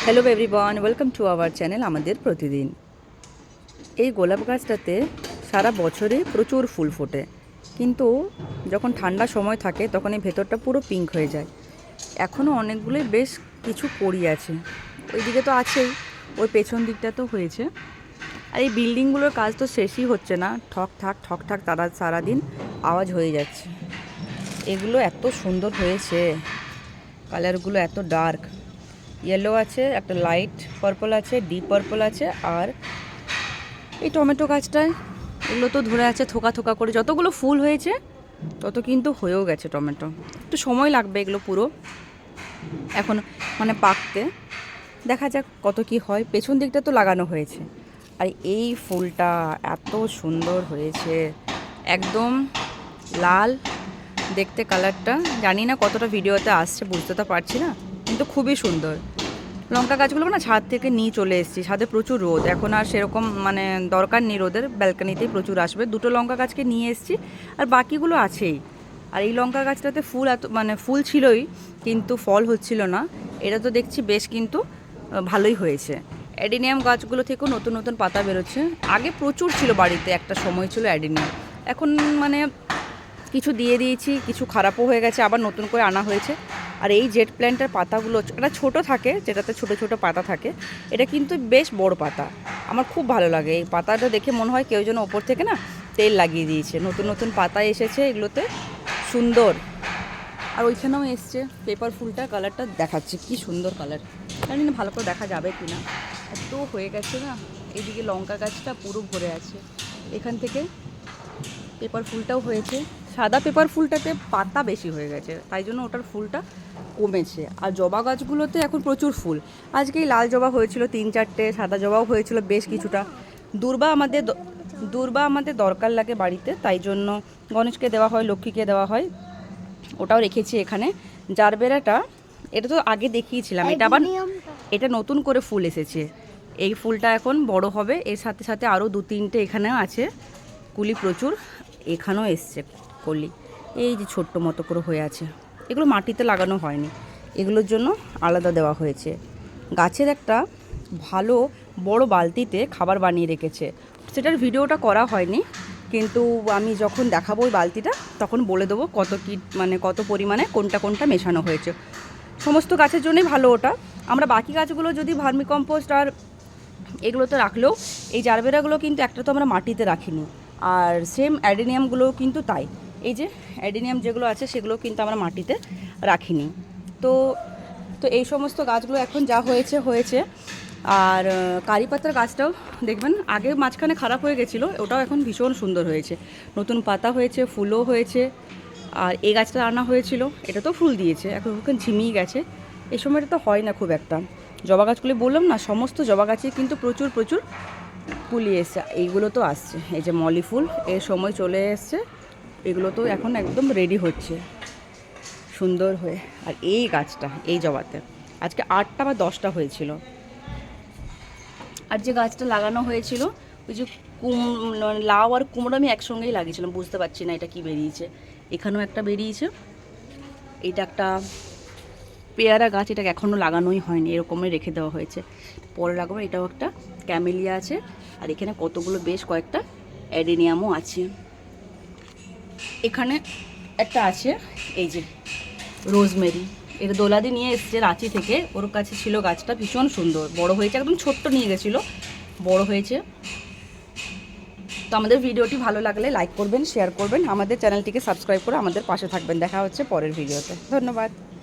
Hello everyone, welcome to our channel আমাদের প্রতিদিন। এই গোলাপ গাছটাতে সারা বছরে প্রচুর ফুল ফোটে, কিন্তু যখন ঠান্ডা সময় থাকে তখন এই ভেতরটা পুরো পিঙ্ক হয়ে যায়। এখনও অনেকগুলোই বেশ কিছু কড়ি আছে, ওই দিকে তো আছেই, ওই পেছন দিকটা তো হয়েছে। আর এই বিল্ডিংগুলোর কাজ তো শেষই হচ্ছে না, ঠক ঠাক তারা সারাদিন আওয়াজ হয়ে যাচ্ছে। এগুলো এত সুন্দর হয়েছে, কালারগুলো এত ডার্ক, ইয়েলো আছে, একটা লাইট পার্পল আছে, ডিপ পার্পল আছে। আর এই টমেটো গাছটায় এগুলো তো ধরে আছে থোকা থোকা করে, যতগুলো ফুল হয়েছে তত কিন্তু হয়েও গেছে টমেটো। একটু সময় লাগবে এগুলো পুরো এখন মানে পাকতে, দেখা যাক কত কি হয়। পেছন দিকটা তো লাগানো হয়েছে। আর এই ফুলটা এত সুন্দর হয়েছে, একদম লাল দেখতে কালারটা, জানি না কতটা ভিডিওতে আসছে, বুঝতে তো পারছি না, কিন্তু খুবই সুন্দর। লঙ্কা গাছগুলো না ছাদ থেকে নিয়ে চলে এসেছি, ছাদে প্রচুর রোদ, এখন আর সেরকম মানে দরকার নেই রোদের, ব্যালকানিতেই প্রচুর আসবে। দুটো লঙ্কা গাছকে নিয়ে এসেছি, আর বাকিগুলো আছেই। আর এই লঙ্কা গাছটাতে ফুল এত মানে ফুল ছিলই, কিন্তু ফল হচ্ছিল না। এটা তো দেখছি বেশ কিন্তু ভালোই হয়েছে। অ্যাডিনিয়াম গাছগুলো থেকেও নতুন নতুন পাতা বেরোচ্ছে। আগে প্রচুর ছিল বাড়িতে, একটা সময় ছিল অ্যাডিনিয়াম, এখন মানে কিছু দিয়ে দিয়েছি, কিছু খারাপও হয়ে গেছে, আবার নতুন করে আনা হয়েছে। আর এই জেট প্ল্যান্টের পাতাগুলো এটা ছোট থাকে, যেটাতে ছোট ছোট পাতা থাকে, এটা কিন্তু বেশ বড় পাতা। আমার খুব ভালো লাগে এই পাতাটা দেখে, মনে হয় কেউ যেন ওপর থেকে না তেল লাগিয়ে দিয়েছে। নতুন নতুন পাতা এসেছে এগুলোতে, সুন্দর। আর ওইখানেও এসছে পেপার ফুলটা, কালারটা দেখাচ্ছে কি সুন্দর কালার, জানি না ভালো করে দেখা যাবে কি না, এত হয়ে গেছে না। এদিকে লঙ্কা গাছটা পুরো ভরে আছে, এখান থেকে পেপার ফুলটাও হয়েছে। সাদা পেপার ফুলটাতে পাতা বেশি হয়ে গেছে, তাই জন্য ওটার ফুলটা কমেছে। আর জবা গাছগুলোতে এখন প্রচুর ফুল। আজকেই লাল জবা হয়েছিল 3-4টে, সাদা জবাও হয়েছিল বেশ কিছুটা। দূর্বা আমাদের দরকার লাগে বাড়িতে, তাই জন্য গণেশকে দেওয়া হয়, লক্ষ্মীকে দেওয়া হয়, ওটাও রেখেছি এখানে। জারবেরাটা এটা তো আগে দেখিয়েছিলাম, এটা নতুন করে ফুল এসেছে। এই ফুলটা এখন বড় হবে, এর সাথে সাথে আরও 2-3টে এখানেও আছে কুলি প্রচুর, এখানেও এসছে কলি। এই যে ছোট্ট মতো করে হয়ে আছে, এগুলো মাটিতে লাগানো হয়নি, এগুলোর জন্য আলাদা দেওয়া হয়েছে। গাছের একটা ভালো বড় বালতিতে খাবার বানিয়ে রেখেছে, সেটার ভিডিওটা করা হয়নি, কিন্তু আমি যখন দেখাবো ওই বালতিটা তখন বলে দেবো কত কী মানে কত পরিমাণে কোনটা কোনটা মেশানো হয়েছে। সমস্ত গাছের জন্যই ভালো ওটা। আমরা বাকি গাছগুলো যদি ভার্মি কম্পোস্ট আর এগুলোতে রাখলেও, এই জারবেরাগুলো কিন্তু একটা তো আমরা মাটিতে রাখিনি, আর সেম অ্যাডেনিয়ামগুলোও কিন্তু তাই। এই যে অ্যাডেনিয়াম যেগুলো আছে সেগুলো কিন্তু আমরা মাটিতে রাখিনি। তো তো এই সমস্ত গাছগুলো এখন যা হয়েছে হয়েছে। আর কারি পাতার গাছটাও দেখবেন আগে মাঝখানে খারাপ হয়ে গেছিলো, ওটাও এখন ভীষণ সুন্দর হয়েছে, নতুন পাতা হয়েছে, ফুলও হয়েছে। আর এই গাছটা আনা হয়েছিল, এটা তো ফুল দিয়েছে, এখন ওখানে ঝিমিয়ে গেছে। এই সময়টা তো হয় না খুব একটা। জবা গাছগুলি বললাম না, সমস্ত জবা গাছে কিন্তু প্রচুর প্রচুর কুলি এসছে। এইগুলো তো আসছে, এই যে মলি ফুল, এর সময় চলে এসছে, এগুলো তো এখন একদম রেডি হচ্ছে সুন্দর হয়ে। আর এই গাছটা, এই জবাতে আজকে 8টা বা 10টা হয়েছিল। আর যে গাছটা লাগানো হয়েছিল ওই যে লাউ আর কুমড়ো আমি একসঙ্গেই লাগিয়েছিলাম, বুঝতে পারছি না এটা কি বেরিয়েছে। এখানেও একটা বেরিয়েছে, এটা একটা পেয়ারা গাছ, এটাকে এখনও লাগানোই হয়নি, এরকমই রেখে দেওয়া হয়েছে, পরে লাগাবো। এটাও একটা ক্যামেলিয়া আছে, আর এখানে কতগুলো বেশ কয়েকটা অ্যাডেনিয়ামও আছে। এখানে একটা আছে এই যে রোজমেরি, এটা দোলাদি নিয়ে এসছে রাঁচি থেকে, ওর কাছে ছিল গাছটা, ভীষণ সুন্দর বড় হয়েছে, একদম ছোট্ট নিয়ে গেছিলো, বড় হয়েছে। তো আমাদের ভিডিওটি ভালো লাগলে লাইক করবেন, শেয়ার করবেন, আমাদের চ্যানেলটিকে সাবস্ক্রাইব করে আমাদের পাশে থাকবেন। দেখা হচ্ছে পরের ভিডিওতে, ধন্যবাদ।